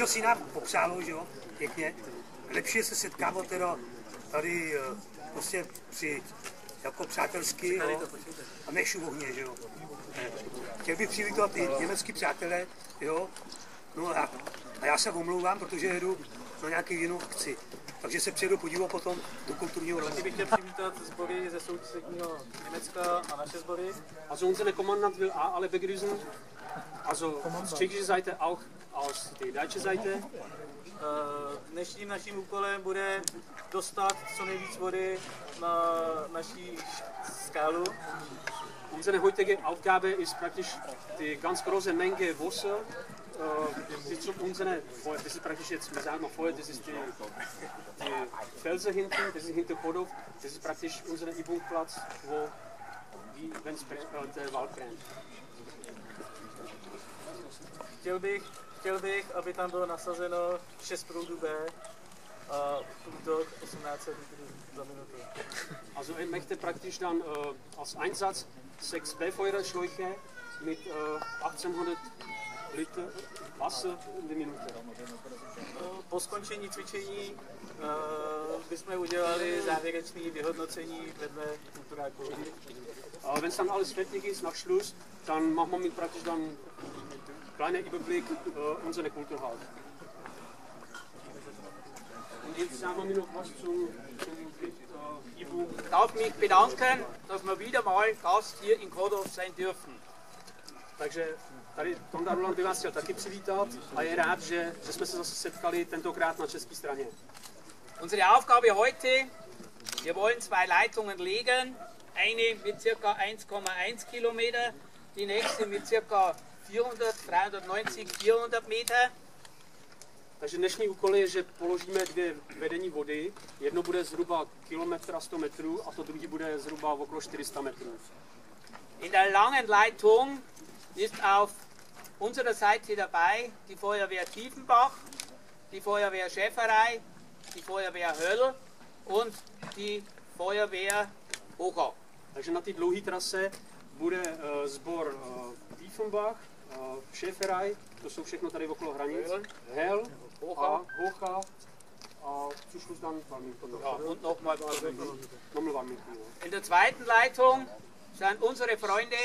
co si nám popřálo, že jo, pěkně. Lepší je se setkávat teda tady prostě při jako přátelsky, jo, a než u ohně, že jo. Chtěl bych přivítat i německý přátelé, jo, no a já se omlouvám, protože jedu na nějaký jinou akci. Takže se přijedu podívat potom do kulturního domu. Taky bych chtěl přivítat sbory ze sousedního Německa a naše sbory. Also unsere Kommandant will alle begrüßen, also aus tschechischer Seite auch aus der deutschen Seite. Dnešním naším úkolem bude dostat co nejvíc vody na naší skálu. Unsere heutige Aufgabe ist praktisch die ganz große Menge Wasser. Das ist praktisch jetzt, wir sagen mal vorher, das ist die Felsen hinten, das ist hinter Chodov, das ist praktisch unser Übungsplatz, wo, wenn der Wald brennt. Chtěl bych, aby tam bylo nasazeno 6 proudů B a průtok 18 litrů za minutu. Also ich möchte praktisch dann als Einsatz 6 B-Feuerschläuche mit 1800 Liter Wasser in der Minute. Po skončení cvičení bychom udělali závěrečné vyhodnocení vedle kulturáku. Wenn es dann alles fertig ist, nach Schluss, dann machen wir mit praktisch dann kleiner Überblick unsere Kulturhaus. Und jetzt sagen wir noch was zum Übung. Ich darf mich bedanken, dass wir wieder mal Gast hier in Chodov sein dürfen. Takže tady Tonda Roland by vás chtěl taky přivítat a je rád, že jsme se zase setkali tentokrát na české straně. Unsere Aufgabe heute, wir wollen 2 Leitungen legen, eine mit ca. 1,1 Kilometer, die nächste mit ca. 390, 400 Meter. Takže dnešní úkol je, že položíme 2 vedení vody. Jedno bude zhruba kilometr a 100 metrů a to druhé bude zhruba okolo 400 metrů. In der langen Leitung ist auf unserer Seite dabei die Feuerwehr Tiefenbach, die Feuerwehr Schäferei, die Feuerwehr Höll und die Feuerwehr Hocha. Takže na té dlouhé trase bude sbor Tiefenbach, Schäferei, to jsou všechno tady okolo hranic, Hell, Hocha a zum Schluss dann Warminkel. Ja, und nochmal Warminkel. Nochmal Warminkel. In der zweiten Leitung sind unsere Freunde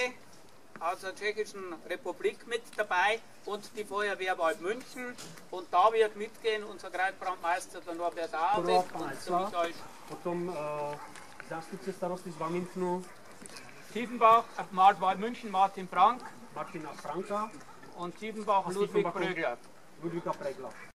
aus der Tschechischen Republik mit dabei und die Feuerwehr Waldmünchen. Und da wird mitgehen unser Kreisbrandmeister, der Norbert Ahrbeck und der Michael. Potom zástupce starosty z Warminchenu, Tiefenbach, Waldmünchen, Martin Frank. Martina Franka Und Tiefenbach, Ludwig Prögler. Ludwika Pregla.